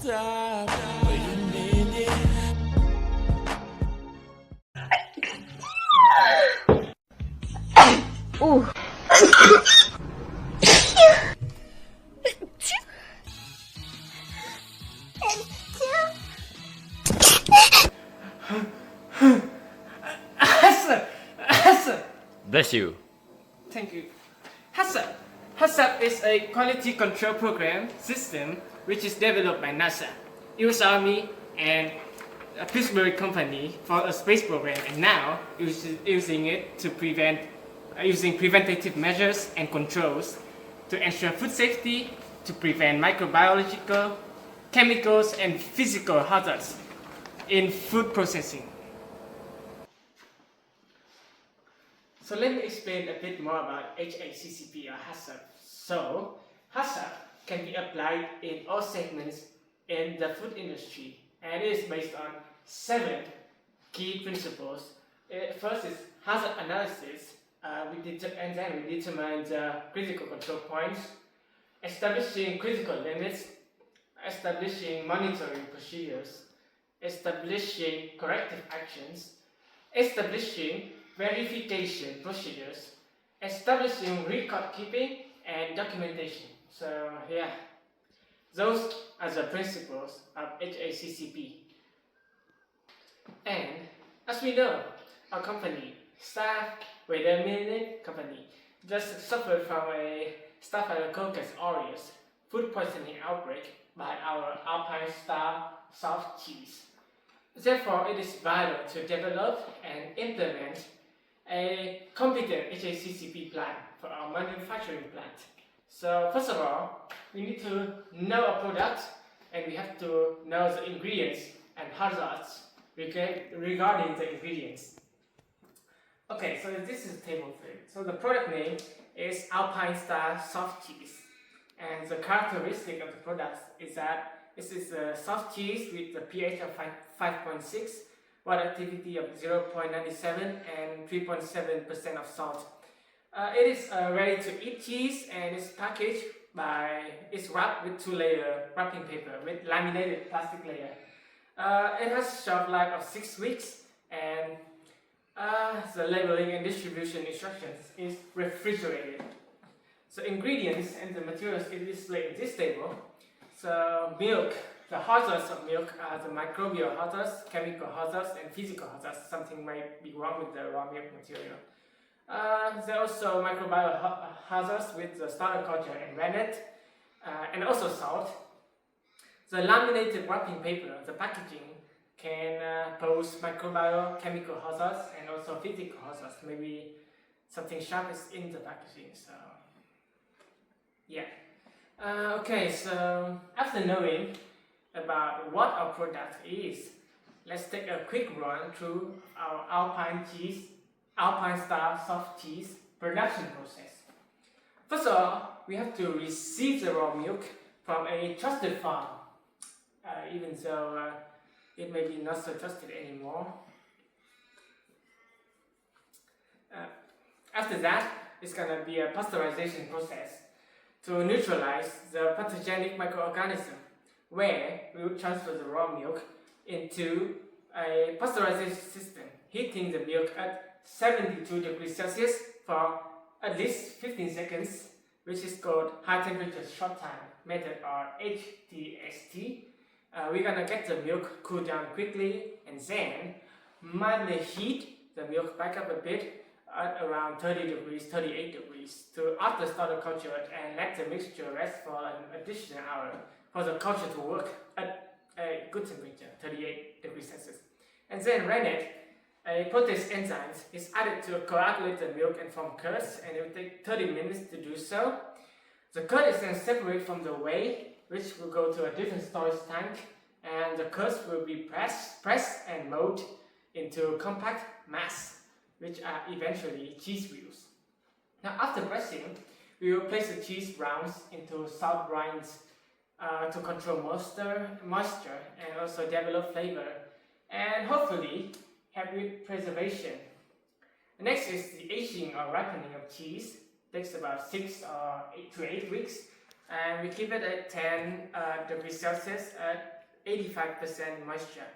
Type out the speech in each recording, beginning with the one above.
stop. Wait a minute. Ooh. HACCP. Bless you. Thank you. HACCP is a quality control program system which is developed by NASA, US Army, and a Pillsbury company for a space program, and now using it to using preventative measures and controls to ensure food safety, to prevent microbiological, chemicals, and physical hazards in food processing. So let me explain a bit more about HACCP or HACCP. So HACCP can be applied in all segments in the food industry, and it is based on 7 key principles. First is hazard analysis, and then we determine the critical control points, establishing critical limits, establishing monitoring procedures, establishing corrective actions, establishing verification procedures, establishing record keeping, and documentation. So yeah, those are the principles of HACCP. And as we know, our company, Staph, company, just suffered from a Staphylococcus aureus food poisoning outbreak by our Alpine-style soft cheese. Therefore, it is vital to develop and implement a competent HACCP plan for our manufacturing plant. So first of all, we need to know our product, and we have to know the ingredients and hazards regarding the ingredients. Okay, so this is table 3. So the product name is Alpine-style soft cheese, and the characteristic of the product is that this is a soft cheese with a pH of 5.6, water activity of 0.97, and 3.7% of salt. It is ready-to-eat cheese, and it's packaged it's wrapped with 2-layer wrapping paper with laminated plastic layer. It has a shelf life of 6 weeks, and the labeling and distribution instructions is refrigerated. So ingredients and the materials is displayed in this table. So milk, the hazards of milk are the microbial hazards, chemical hazards, and physical hazards. Something might be wrong with the raw milk material. There are also microbial hazards with the starter culture and rennet, and also salt. The laminated wrapping paper, the packaging, can pose microbial, chemical hazards, and also physical hazards. Maybe something sharp is in the packaging. So yeah. Okay, so after knowing about what our product is, let's take a quick run through our Alpine-style soft cheese production process. First of all, we have to receive the raw milk from a trusted farm, even though it may be not so trusted anymore. After that, it's going to be a pasteurization process to neutralize the pathogenic microorganism, where we will transfer the raw milk into a pasteurization system, heating the milk at 72 degrees Celsius for at least 15 seconds, which is called high temperature short time method, or HTST. We're gonna get the milk cool down quickly, and then mildly heat the milk back up a bit at around 30 degrees, 38 degrees to after starter culture, and let the mixture rest for an additional hour for the culture to work at a good temperature, 38 degrees Celsius. And then rennet, a protease enzyme, is added to coagulate the milk and form curds, and it will take 30 minutes to do so. The curd is then separated from the whey, which will go to a different storage tank, and the curds will be pressed and molded into compact mass, which are eventually cheese wheels. Now after pressing, we will place the cheese rounds into salt brines to control moisture and also develop flavor, and hopefully help with preservation. Next is the aging or ripening of cheese. It takes about 6 to 8 weeks, and we keep it at 10 degrees Celsius at 85% moisture.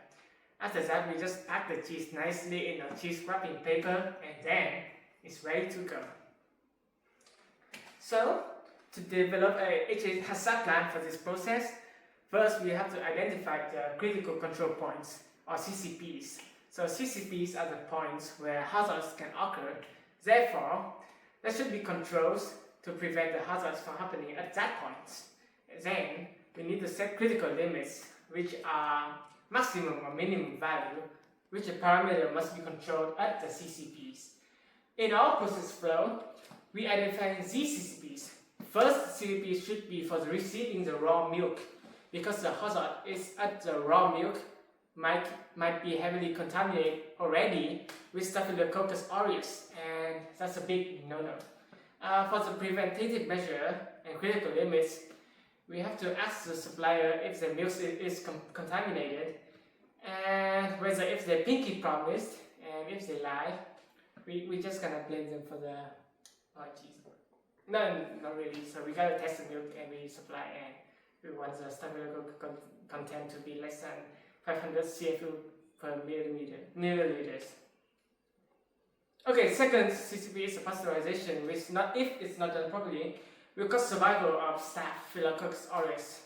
After that, we just pack the cheese nicely in a cheese wrapping paper, and then it's ready to go. So, to develop a HACCP plan for this process, first we have to identify the critical control points, or CCPs. So CCPs are the points where hazards can occur. Therefore, there should be controls to prevent the hazards from happening at that point. Then, we need to set critical limits, which are maximum or minimum value, which a parameter must be controlled at the CCPs. In our process flow, we identify these CCPs. First CCP should be for receiving the raw milk, because the hazard is at the raw milk might be heavily contaminated already with Staphylococcus aureus, and that's a big no-no. For the preventative measure and critical limits, we have to ask the supplier if the milk is contaminated, and whether if they pinky promised, and if they lie, we just gonna blame them for the no, not really. So we gotta test the milk and we supply, and we want the Staphylococcus content to be less than 500 CFU per milliliters. Okay, second CCP is pasteurization, which if it's not done properly, will cause survival of Staphylococcus aureus.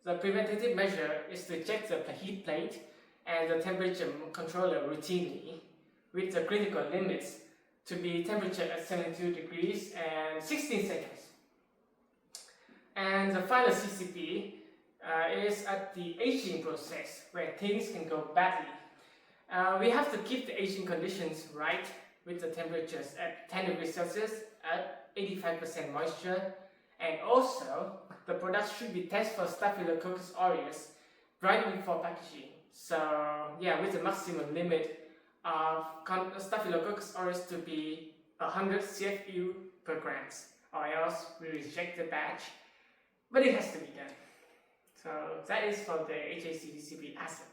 The preventative measure is to check the heat plate and the temperature controller routinely, with the critical limits to be temperature at 72 degrees and 16 seconds. And the final CCP is at the aging process, where things can go badly. We have to keep the aging conditions right, with the temperatures at 10 degrees Celsius at 85% moisture, and also the products should be tested for Staphylococcus aureus right before packaging. So yeah, with the maximum limit of Staphylococcus aureus to be 100 CFU per grams, or else we reject the batch, but it has to be done. So that is for the HACCP asset.